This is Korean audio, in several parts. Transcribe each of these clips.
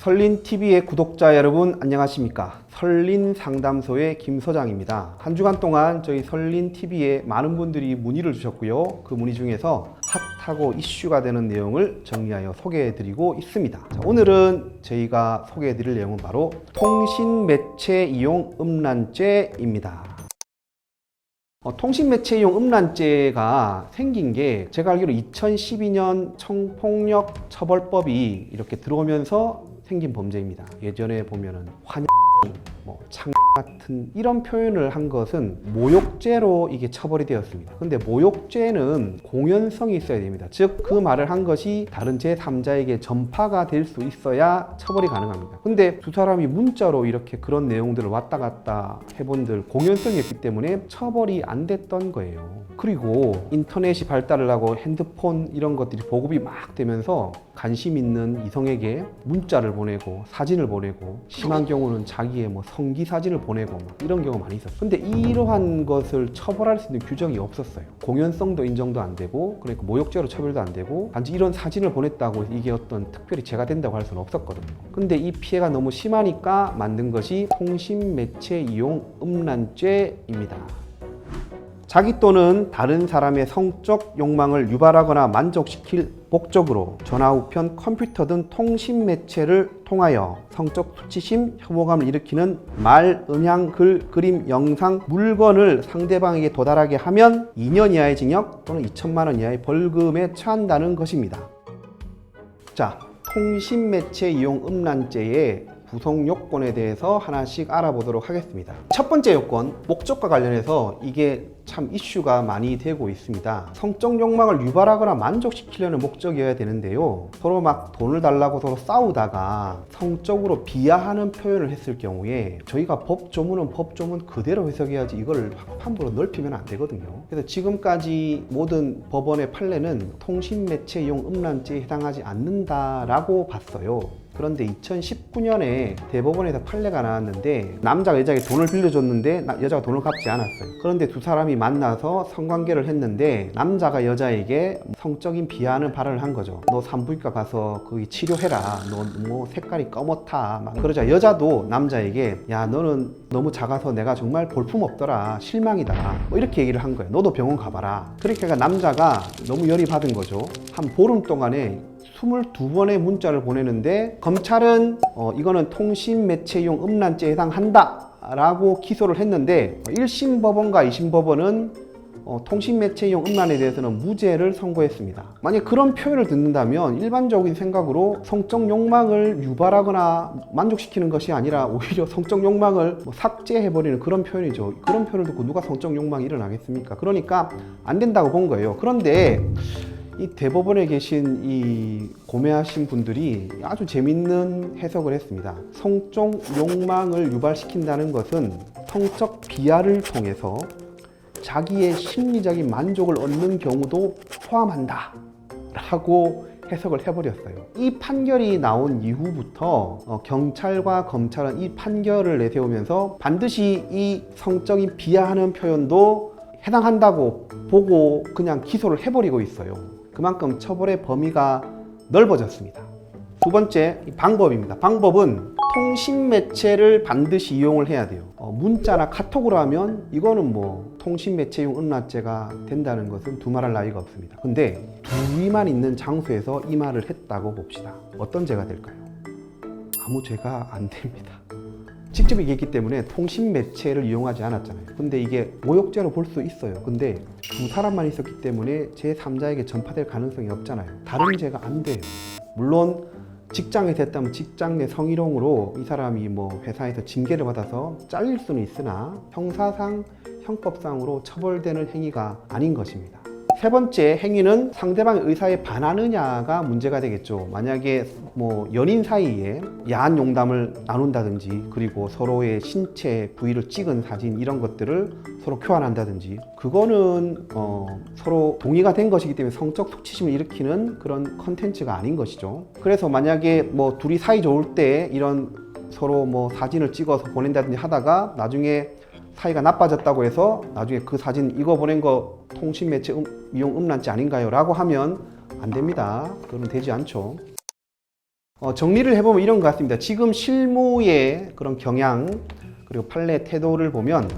설린TV의 구독자 여러분 안녕하십니까. 설린상담소의 김소장입니다. 한 주간 동안 저희 설린TV에 많은 분들이 문의를 주셨고요. 그 문의 중에서 핫하고 이슈가 되는 내용을 정리하여 소개해드리고 있습니다. 자, 오늘은 저희가 소개해드릴 내용은 바로 통신매체 이용 음란죄입니다. 통신매체 이용 음란죄가 생긴 게 제가 알기로 2012년 성폭력 처벌법이 이렇게 들어오면서 생긴 범죄입니다. 예전에 보면은 창 같은 이런 표현을 한 것은 모욕죄로 이게 처벌이 되었습니다. 근데 모욕죄는 공연성이 있어야 됩니다. 즉 그 말을 한 것이 다른 제3자에게 전파가 될 수 있어야 처벌이 가능합니다. 근데 두 사람이 문자로 이렇게 그런 내용들을 왔다 갔다 해본들 공연성이 있기 때문에 처벌이 안 됐던 거예요. 그리고 인터넷이 발달을 하고 핸드폰 이런 것들이 보급이 막 되면서 관심 있는 이성에게 문자를 보내고 사진을 보내고 심한 경우는 자기의 성기 사진을 보내고 이런 경우가 많이 있었어요. 근데 이러한 것을 처벌할 수 있는 규정이 없었어요. 공연성도 인정도 안 되고 그러니까 모욕죄로 처벌도 안 되고 단지 이런 사진을 보냈다고 이게 어떤 특별히 죄가 된다고 할 수는 없었거든요. 근데 이 피해가 너무 심하니까 만든 것이 통신매체 이용 음란죄입니다. 자기 또는 다른 사람의 성적 욕망을 유발하거나 만족시킬 목적으로 전화, 우편, 컴퓨터 등 통신매체를 통하여 성적 수치심, 혐오감을 일으키는 말, 음향, 글, 그림, 영상, 물건을 상대방에게 도달하게 하면 2년 이하의 징역 또는 2천만 원 이하의 벌금에 처한다는 것입니다. 자, 통신매체 이용 음란죄의 구성 요건에 대해서 하나씩 알아보도록 하겠습니다. 첫 번째 요건, 목적과 관련해서 이게 참 이슈가 많이 되고 있습니다. 성적 욕망을 유발하거나 만족시키려는 목적이어야 되는데요. 서로 막 돈을 달라고 서로 싸우다가 성적으로 비하하는 표현을 했을 경우에 저희가 법 조문은 법 조문 그대로 해석해야지 이걸 함부로 넓히면 안 되거든요. 그래서 지금까지 모든 법원의 판례는 통신매체 이용 음란죄에 해당하지 않는다라고 봤어요. 그런데 2019년에 대법원에서 판례가 나왔는데 남자가 여자에게 돈을 빌려줬는데 여자가 돈을 갚지 않았어요. 그런데 두 사람이 만나서 성관계를 했는데 남자가 여자에게 성적인 비하하는 발언을 한 거죠. 너 산부인과 가서 거기 치료해라. 너 색깔이 검었다. 막 그러자 여자도 남자에게 야 너는 너무 작아서 내가 정말 볼품없더라. 실망이다. 이렇게 얘기를 한 거예요. 너도 병원 가봐라. 그렇게 남자가 너무 열이 받은 거죠. 한 보름 동안에 22번의 문자를 보내는데 검찰은 이거는 통신매체용 음란죄에 해당한다 라고 기소를 했는데 1심 법원과 2심 법원은 통신매체용 음란에 대해서는 무죄를 선고했습니다. 만약 그런 표현을 듣는다면 일반적인 생각으로 성적 욕망을 유발하거나 만족시키는 것이 아니라 오히려 성적 욕망을 삭제해버리는 그런 표현이죠. 그런 표현을 듣고 누가 성적 욕망이 일어나겠습니까? 그러니까 안 된다고 본 거예요. 그런데 이 대법원에 계신 이 고매하신 분들이 아주 재밌는 해석을 했습니다. 성적 욕망을 유발시킨다는 것은 성적 비하를 통해서 자기의 심리적인 만족을 얻는 경우도 포함한다 라고 해석을 해버렸어요. 이 판결이 나온 이후부터 경찰과 검찰은 이 판결을 내세우면서 반드시 이 성적인 비하하는 표현도 해당한다고 보고 그냥 기소를 해버리고 있어요. 그만큼 처벌의 범위가 넓어졌습니다. 두 번째, 방법입니다. 방법은 통신매체를 반드시 이용을 해야 돼요. 문자나 카톡으로 하면 이거는 통신매체용 음란죄가 된다는 것은 두말할 나위가 없습니다. 근데 둘이만 있는 장소에서 이 말을 했다고 봅시다. 어떤 죄가 될까요? 아무 죄가 안 됩니다. 직접 얘기했기 때문에 통신매체를 이용하지 않았잖아요. 근데 이게 모욕죄로 볼 수 있어요. 근데 두 사람만 있었기 때문에 제3자에게 전파될 가능성이 없잖아요. 다른 죄가 안 돼요. 물론 직장에서 했다면 직장 내 성희롱으로 이 사람이 회사에서 징계를 받아서 잘릴 수는 있으나 형사상, 형법상으로 처벌되는 행위가 아닌 것입니다. 세 번째 행위는 상대방의 의사에 반하느냐가 문제가 되겠죠. 만약에 연인 사이에 야한 농담을 나눈다든지 그리고 서로의 신체 부위를 찍은 사진 이런 것들을 서로 교환한다든지 그거는 서로 동의가 된 것이기 때문에 성적 수치심을 일으키는 그런 컨텐츠가 아닌 것이죠. 그래서 만약에 둘이 사이 좋을 때 이런 서로 사진을 찍어서 보낸다든지 하다가 나중에 사이가 나빠졌다고 해서 나중에 그 사진 이거 보낸 거 통신매체 이용 음란죄 아닌가요? 라고 하면 안 됩니다. 그건 되지 않죠. 정리를 해보면 이런 것 같습니다. 지금 실무의 그런 경향 그리고 판례 태도를 보면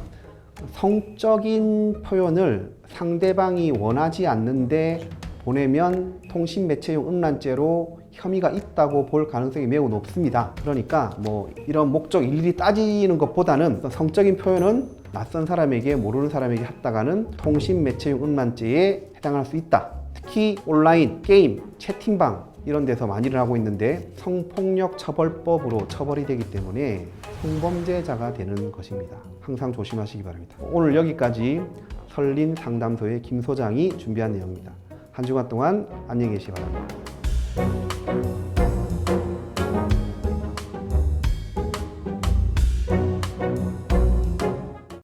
성적인 표현을 상대방이 원하지 않는데 보내면 통신매체용 음란죄로 혐의가 있다고 볼 가능성이 매우 높습니다. 그러니까 뭐 이런 목적 일일이 따지는 것보다는 성적인 표현은 낯선 사람에게 모르는 사람에게 했다가는 통신매체용 음란죄에 해당할 수 있다. 특히 온라인, 게임, 채팅방 이런 데서 많이를 하고 있는데 성폭력처벌법으로 처벌이 되기 때문에 성범죄자가 되는 것입니다. 항상 조심하시기 바랍니다. 오늘 여기까지 설린 상담소의 김 소장이 준비한 내용입니다. 한 주간 동안 안녕히 계시기 바랍니다.